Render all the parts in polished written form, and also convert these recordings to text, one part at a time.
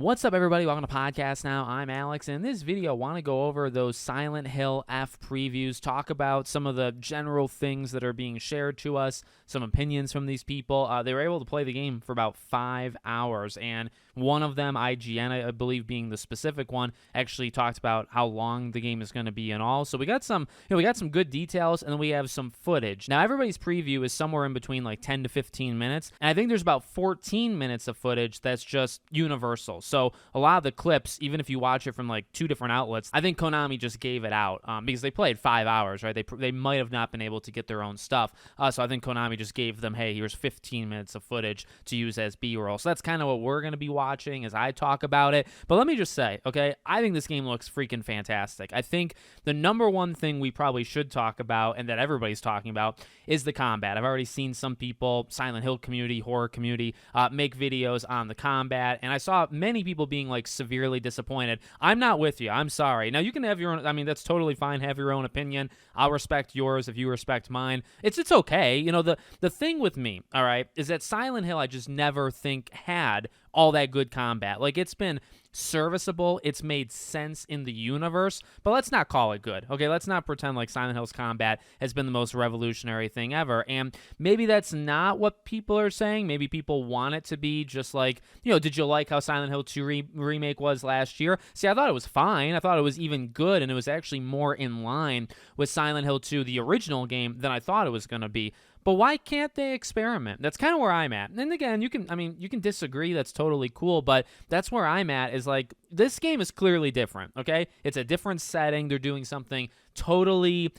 What's up, everybody? Welcome to Podcast Now. I'm Alex, and in this video, I want to go over those Silent Hill F previews, talk about some of the general things that are being shared to us, some opinions from these people. They were able to play the game for about 5 hours, and one of them, IGN, I believe being the specific one, actually talked about how long the game is going to be and all. So we got some, we got some good details, and then we have some footage. Now, everybody's preview is somewhere in between like 10 to 15 minutes, and I think there's about 14 minutes of footage that's just universal. So a lot of the clips, even if you watch it from like 2 different outlets, I think Konami just gave it out because they played 5 hours, right? They might have not been able to get their own stuff. So I think Konami just gave them, hey, here's 15 minutes of footage to use as B-roll. So that's kind of what we're going to be watching as I talk about it. But let me just say, okay, I think this game looks freaking fantastic. I think the number one thing we probably should talk about and that everybody's talking about is the combat. I've already seen some people, Silent Hill community, horror community, make videos on the combat, and I saw many people being like severely disappointed. I'm not with you. I'm sorry. Now you can have your own, I mean, that's totally fine. Have your own opinion. I'll respect yours if you respect mine. It's okay. You know, the thing with me, all right, is that Silent Hill I just never think had all that good combat. Like, it's been serviceable, it's made sense in the universe, but let's not call it good. Okay, let's not pretend like Silent Hill's combat has been the most revolutionary thing ever. And maybe that's not what people are saying. Maybe people want it to be just like, you know, did you like how Silent Hill 2 remake was last year? See, I thought it was fine. I thought it was even good, and it was actually more in line with Silent Hill 2, the original game, than I thought it was going to be. But why can't they experiment? That's kind of where I'm at. And again, you can disagree. That's totally cool. But that's where I'm at, is like, this game is clearly different, okay? It's a different setting. They're doing something totally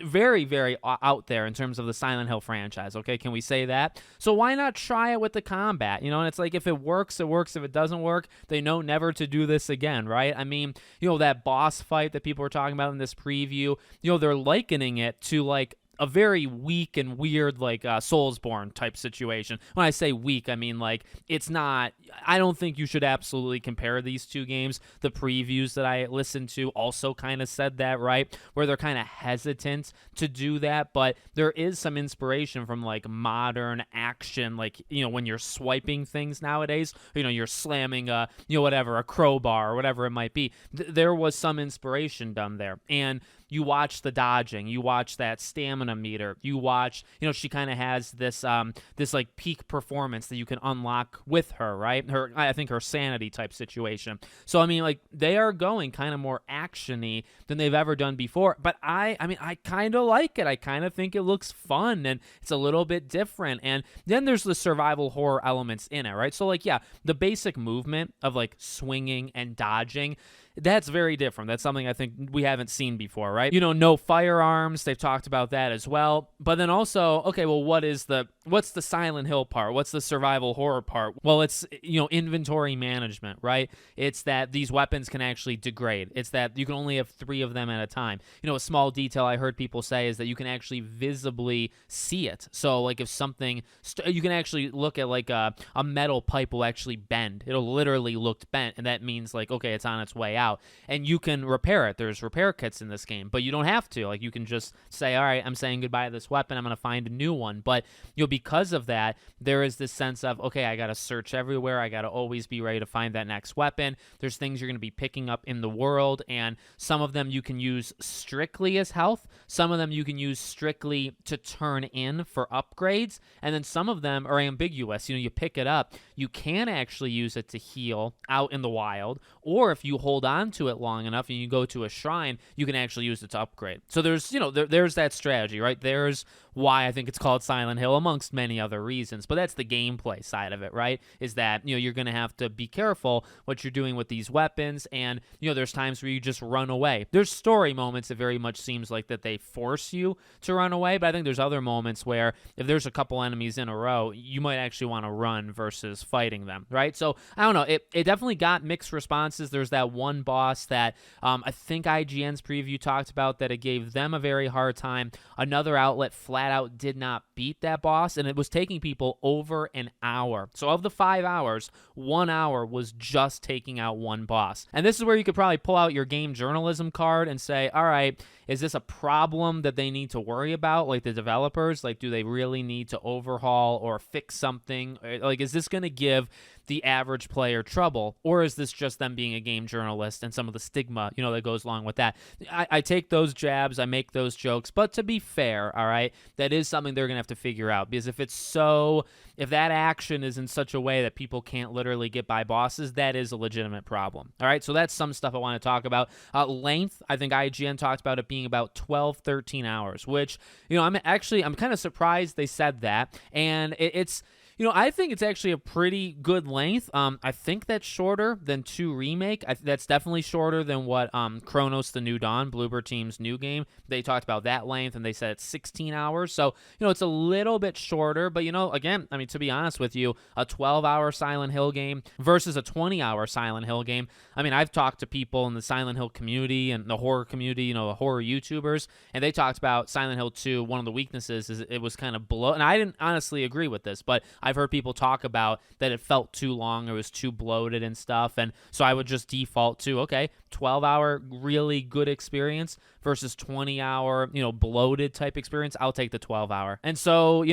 very, very out there in terms of the Silent Hill franchise, okay? Can we say that? So why not try it with the combat, you know? And it's like, if it works, it works. If it doesn't work, they know never to do this again, right? I mean, you know, that boss fight that people were talking about in this preview, you know, they're likening it to like a very weak and weird, like, Soulsborne type situation. When I say weak, I mean, like, it's not, I don't think you should absolutely compare these two games. The previews that I listened to also kind of said that, right? Where they're kind of hesitant to do that, but there is some inspiration from, like, modern action, like, you know, when you're swiping things nowadays, you know, you're slamming a, you know, whatever, a crowbar or whatever it might be. There was some inspiration done there. And you watch the dodging, you watch that stamina meter, you watch, you know, she kind of has this this like peak performance that you can unlock with her, right? I think her sanity type situation. So I mean, like, they are going kind of more actiony than they've ever done before. But I mean, I kind of like it. I kind of think it looks fun, and it's a little bit different. And then there's the survival horror elements in it, right? So like, yeah, the basic movement of like swinging and dodging, that's very different. That's something I think we haven't seen before, right? You know, no firearms. They've talked about that as well. But then also, okay, well, what's the Silent Hill part? What's the survival horror part? Well, it's, you know, inventory management, right? It's that these weapons can actually degrade. It's that you can only have 3 of them at a time. You know, a small detail I heard people say is that you can actually visibly see it. So, like, if something, you can actually look at, like, a metal pipe will actually bend. It'll literally look bent, and that means, like, okay, it's on its way out. And you can repair it. There's repair kits in this game, but you don't have to. Like, you can just say, all right, I'm saying goodbye to this weapon. I'm going to find a new one. But, you know, because of that, there is this sense of, okay, I got to search everywhere. I got to always be ready to find that next weapon. There's things you're going to be picking up in the world, and some of them you can use strictly as health. Some of them you can use strictly to turn in for upgrades. And then some of them are ambiguous. You know, you pick it up. You can actually use it to heal out in the wild, or if you hold on to it long enough and you go to a shrine, you can actually use it to upgrade. So there's, you know, there's that strategy, right? There's why I think it's called Silent Hill, amongst many other reasons. But that's the gameplay side of it, right? Is that, you know, you're going to have to be careful what you're doing with these weapons, and, you know, there's times where you just run away. There's story moments that very much seems like that they force you to run away, but I think there's other moments where if there's a couple enemies in a row, you might actually want to run versus fighting them, right? So I don't know. It definitely got mixed responses. There's that one boss that I think IGN's preview talked about, that it gave them a very hard time. Another outlet flat out did not beat that boss, and it was taking people over an hour. So of the 5 hours, 1 hour was just taking out one boss. And this is where you could probably pull out your game journalism card and say, all right, is this a problem that they need to worry about, like the developers? Like, do they really need to overhaul or fix something? Like, is this going to give the average player trouble, or is this just them being a game journalist and some of the stigma, that goes along with that? I take those jabs, I make those jokes, but to be fair, all right, that is something they're gonna have to figure out, because if that action is in such a way that people can't literally get by bosses, that is a legitimate problem. All right, so that's some stuff I want to talk about. Length, I think IGN talked about it being about 12, 13 hours, which, I'm kind of surprised they said that, and it's I think it's actually a pretty good length. I think that's shorter than 2 Remake. That's definitely shorter than what Chronos: The New Dawn, Bloober Team's new game. They talked about that length, and they said it's 16 hours. So, it's a little bit shorter. But, again, to be honest with you, a 12-hour Silent Hill game versus a 20-hour Silent Hill game. I've talked to people in the Silent Hill community and the horror community, the horror YouTubers, and they talked about Silent Hill 2. One of the weaknesses is it was kind of bloated. And I didn't honestly agree with this, but I've heard people talk about that it felt too long, it was too bloated and stuff, and so I would just default to, okay, 12-hour really good experience versus 20-hour, bloated type experience. I'll take the 12-hour. And so,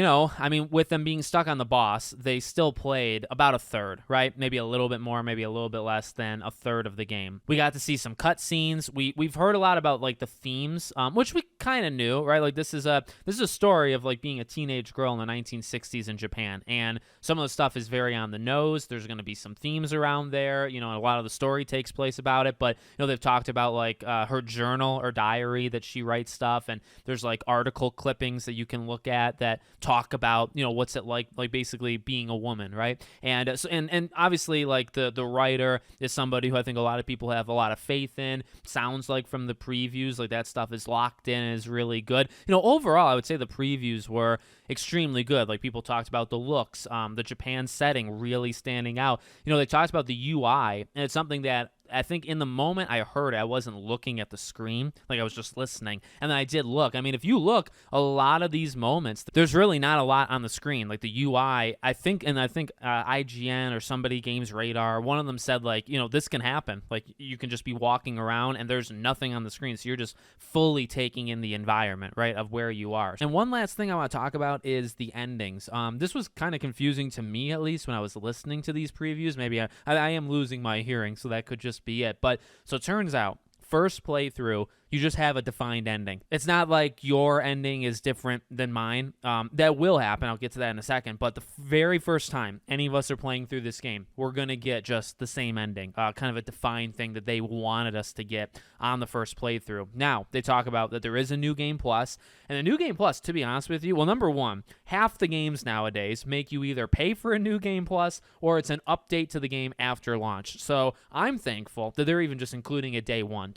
with them being stuck on the boss, they still played about a third, right? Maybe a little bit more, maybe a little bit less than a third of the game. We got to see some cutscenes. We've heard a lot about like the themes, which we kind of knew, right? Like this is a story of like being a teenage girl in the 1960s in Japan, and some of the stuff is very on the nose. There's going to be some themes around there. A lot of the story takes place about it, but they've talked about like her journal or diary that she writes stuff, and there's like article clippings that you can look at that talk about what's it like basically being a woman, right? And so and obviously like the writer is somebody who I think a lot of people have a lot of faith in. Sounds like from the previews, like that stuff is locked in and is really good. Overall, I would say the previews were extremely good. Like people talked about the looks, the Japan setting really standing out. They talked about the UI, and it's something that I think in the moment I heard it, I wasn't looking at the screen, like I was just listening, and then I did look. If you look, a lot of these moments, there's really not a lot on the screen. Like the UI, I think IGN or somebody, Games Radar, one of them said like, this can happen. Like you can just be walking around and there's nothing on the screen, so you're just fully taking in the environment, right, of where you are. And one last thing I want to talk about is the endings. This was kind of confusing to me, at least when I was listening to these previews. Maybe I am losing my hearing, so that could just be it. But so it turns out, first playthrough, you just have a defined ending. It's not like your ending is different than mine. That will happen. I'll get to that in a second. But the very first time any of us are playing through this game, we're going to get just the same ending, kind of a defined thing that they wanted us to get on the first playthrough. Now, they talk about that there is a New Game Plus. And the New Game Plus, to be honest with you, well, number one, half the games nowadays make you either pay for a New Game Plus or it's an update to the game after launch. So I'm thankful that they're even just including it day one.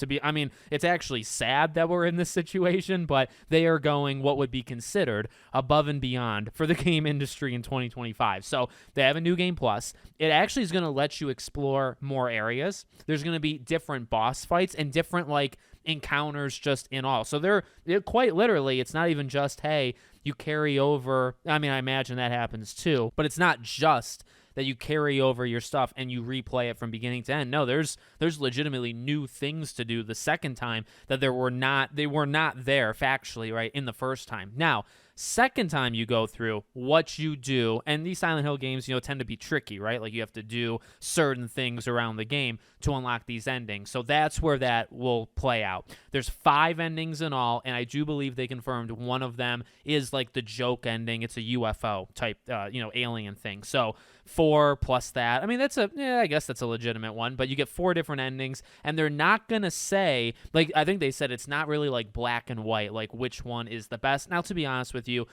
It's actually sad that we're in this situation, but they are going what would be considered above and beyond for the game industry in 2025. So they have a New Game Plus. It actually is going to let you explore more areas. There's going to be different boss fights and different like encounters just in all. So they're quite literally, it's not even just, hey, you carry over. I imagine that happens too, but it's not just that you carry over your stuff and you replay it from beginning to end. No, there's legitimately new things to do the second time that they were not there factually, right, in the first time. Now, second time you go through, what you do, and these Silent Hill games, tend to be tricky, right? Like you have to do certain things around the game to unlock these endings. So that's where that will play out. There's 5 endings in all, and I do believe they confirmed one of them is like the joke ending. It's a UFO type, alien thing. So 4 plus that. I guess that's a legitimate one, but you get 4 different endings, and they're not going to say, like, I think they said it's not really like black and white, like which one is the best. Now, to be honest with you,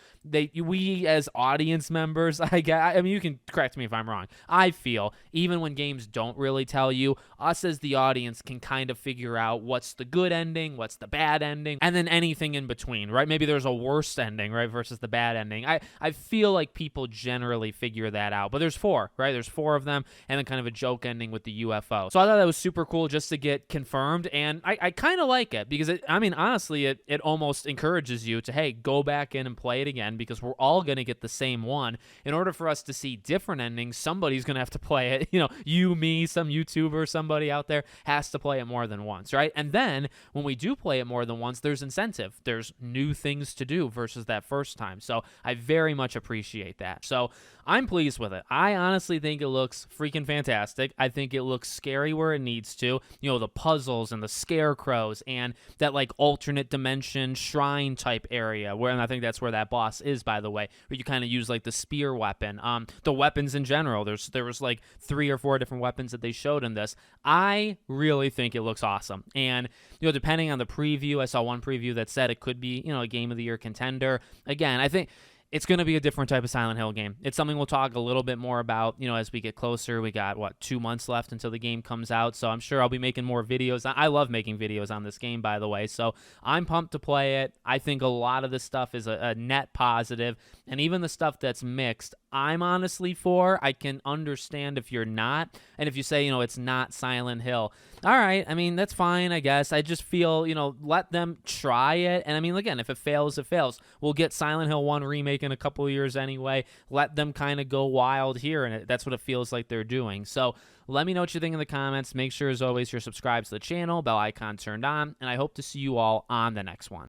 we as audience members, you can correct me if I'm wrong. I feel even when games don't really tell you, us as the audience can kind of figure out what's the good ending, what's the bad ending, and then anything in between, right? Maybe there's a worse ending, right, versus the bad ending. I feel like people generally figure that out, but there's 4, right? There's 4 of them, and then kind of a joke ending with the UFO. So I thought that was super cool just to get confirmed, and I kind of like it because honestly, it almost encourages you to, hey, go back in and play it again, because we're all going to get the same one. In order for us to see different endings, somebody's going to have to play it. You, me, some YouTuber, somebody out there has to play it more than once, right? And then when we do play it more than once, there's incentive. There's new things to do versus that first time. So I very much appreciate that. So I'm pleased with it. I honestly think it looks freaking fantastic. I think it looks scary where it needs to. You know, the puzzles and the scarecrows and that like alternate dimension shrine type area where, and I think that's where that boss is, by the way, where you kind of use like the spear weapon. The weapons in general. There was like 3 or 4 different weapons that they showed in this. I really think it looks awesome. And, you know, depending on the preview, I saw one preview that said it could be, you know, a Game of the Year contender. Again, I think it's going to be a different type of Silent Hill game. It's something we'll talk a little bit more about, you know, as we get closer. We got, 2 months left until the game comes out, so I'm sure I'll be making more videos. I love making videos on this game, by the way, so I'm pumped to play it. I think a lot of this stuff is a net positive, and even the stuff that's mixed, I'm honestly for. I can understand if you're not, and if you say, you know, it's not Silent Hill. All right, I mean, that's fine, I guess. I just feel, you know, let them try it, and I mean, again, if it fails, it fails. We'll get Silent Hill 1 remake in a couple of years anyway. Let them kind of go wild here, and that's what it feels like they're doing. So let me know what you think in the comments. Make sure, as always, you're subscribed to the channel, bell icon turned on, and I hope to see you all on the next one.